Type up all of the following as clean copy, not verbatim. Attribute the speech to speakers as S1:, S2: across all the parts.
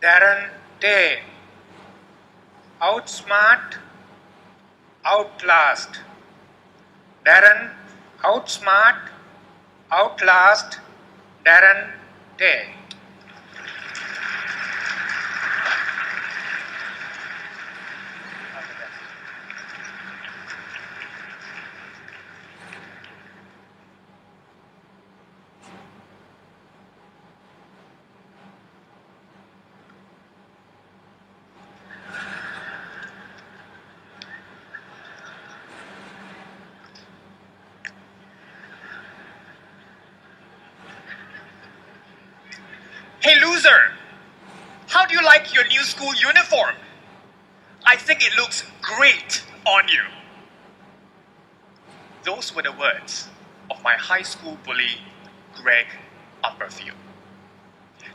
S1: Darren Tay. Outsmart, Outlast. Darren, outsmart, outlast, Darren Tay.
S2: Hey loser, how do you like your new school uniform? I think it looks great on you. Those were the words of my high school bully, Greg Upperfield.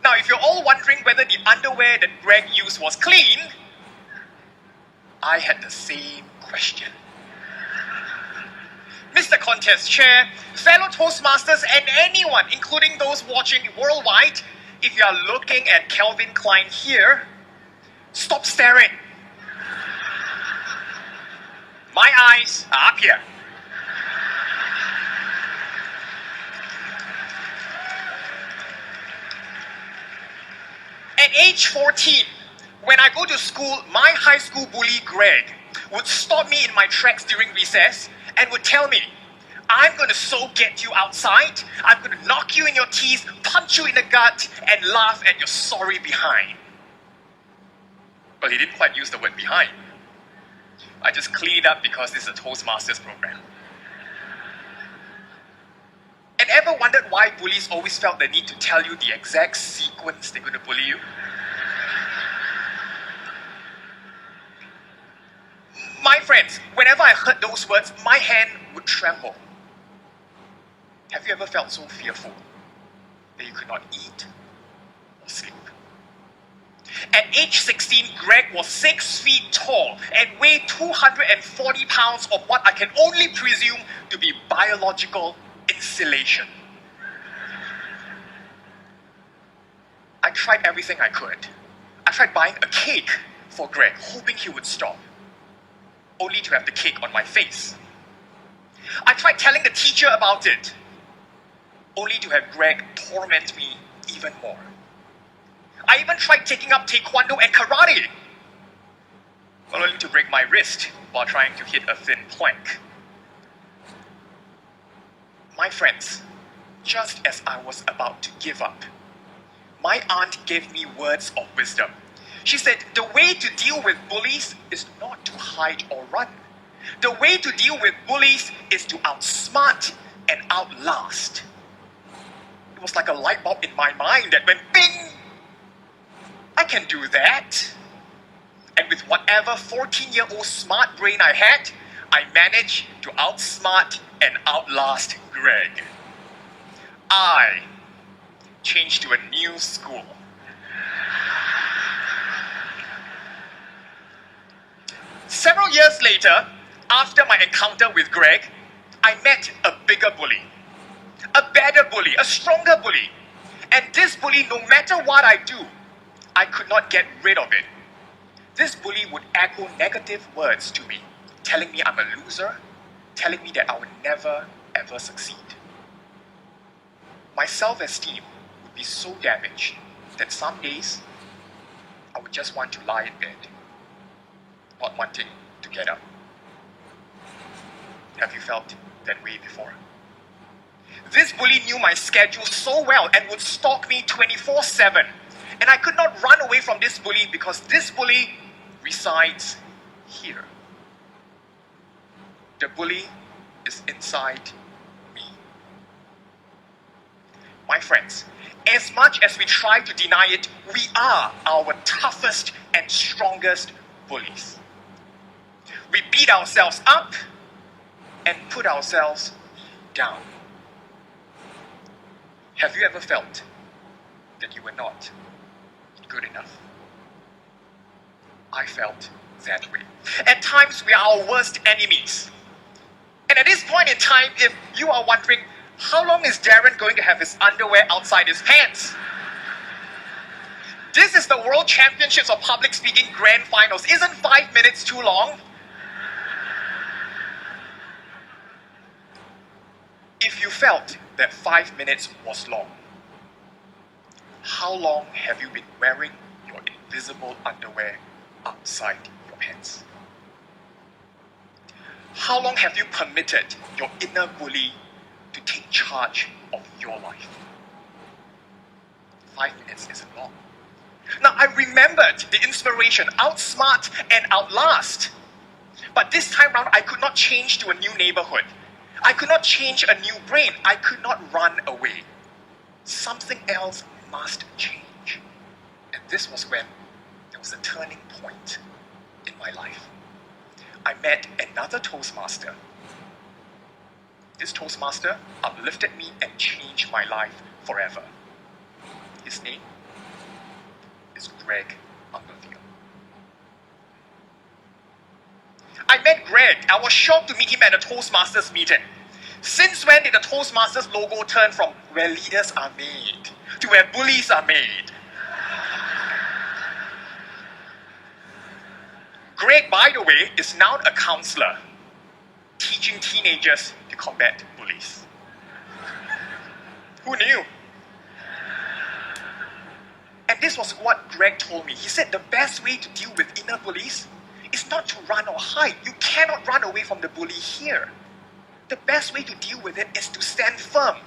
S2: Now, if you're all wondering whether the underwear that Greg used was clean, I had the same question. Mr. Contest Chair, fellow Toastmasters, and anyone, including those watching worldwide, if you are looking at Calvin Klein here, stop staring. My eyes are up here. At age 14, when I go to school, my high school bully Greg would stop me in my tracks during recess and would tell me, I'm going to so get you outside, I'm going to knock you in your teeth, punch you in the gut, and laugh at your sorry behind. Well, he didn't quite use the word behind. I just cleaned it up because this is a Toastmasters program. And ever wondered why bullies always felt the need to tell you the exact sequence they're going to bully you? My friends, whenever I heard those words, my hand would tremble. Have you ever felt so fearful that you could not eat or sleep? At age 16, Greg was 6 feet tall and weighed 240 pounds of what I can only presume to be biological insulation. I tried everything I could. I tried buying a cake for Greg, hoping he would stop, only to have the cake on my face. I tried telling the teacher about it, only to have Greg torment me even more. I even tried taking up taekwondo and karate, but only to break my wrist while trying to hit a thin plank. My friends, just as I was about to give up, my aunt gave me words of wisdom. She said, the way to deal with bullies is not to hide or run. The way to deal with bullies is to outsmart and outlast. It was like a light bulb in my mind that went bing! I can do that. And with whatever 14-year-old smart brain I had, I managed to outsmart and outlast Greg. I changed to a new school. Several years later, after my encounter with Greg, I met a bigger bully, a better bully, a stronger bully. And this bully, no matter what I do, I could not get rid of it. This bully would echo negative words to me, telling me I'm a loser, telling me that I would never, ever succeed. My self-esteem would be so damaged that some days I would just want to lie in bed, not wanting to get up. Have you felt that way before? This bully knew my schedule so well and would stalk me 24/7. And I could not run away from this bully because this bully resides here. The bully is inside me. My friends, as much as we try to deny it, we are our toughest and strongest bullies. We beat ourselves up and put ourselves down. Have you ever felt that you were not good enough? I felt that way. At times, we are our worst enemies. And at this point in time, if you are wondering, how long is Darren going to have his underwear outside his pants? This is the World Championships of Public Speaking Grand Finals. Isn't 5 minutes too long? If you felt that 5 minutes was long, how long have you been wearing your invisible underwear outside your pants? How long have you permitted your inner bully to take charge of your life? 5 minutes isn't long. Now, I remembered the inspiration, Outsmart and Outlast. But this time round, I could not change to a new neighborhood. I could not change a new brain. I could not run away. Something else must change. And this was when there was a turning point in my life. I met another Toastmaster. This Toastmaster uplifted me and changed my life forever. His name is Greg Ungerfield. I met Greg. I was shocked to meet him at a Toastmasters meeting. Since when did the Toastmasters logo turn from where leaders are made to where bullies are made? Greg, by the way, is now a counselor, teaching teenagers to combat bullies. Who knew? And this was what Greg told me. He said the best way to deal with inner bullies is not to run or hide. You cannot run away from the bully here. The best way to deal with it is to stand firm,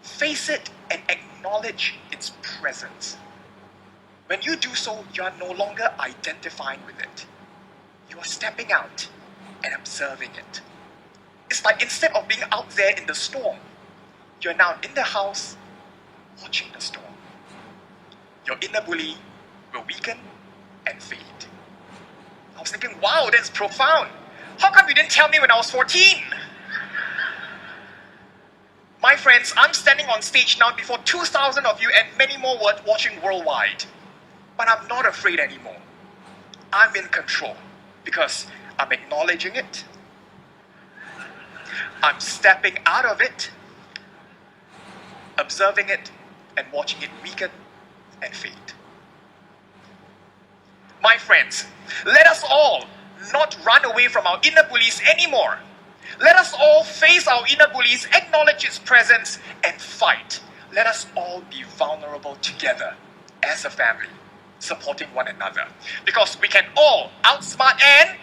S2: face it, and acknowledge its presence. When you do so, you are no longer identifying with it. You are stepping out and observing it. It's like instead of being out there in the storm, you're now in the house watching the storm. Your inner bully will weaken and fade. I was thinking, wow, that's profound. How come you didn't tell me when I was 14? My friends, I'm standing on stage now before 2,000 of you and many more watching worldwide. But I'm not afraid anymore. I'm in control because I'm acknowledging it. I'm stepping out of it, observing it, and watching it weaken and fade. My friends, let us all not run away from our inner bullies anymore. Let us all face our inner bullies, acknowledge its presence, and fight. Let us all be vulnerable together as a family, supporting one another. Because we can all outsmart and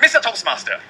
S2: Mr. Toastmaster.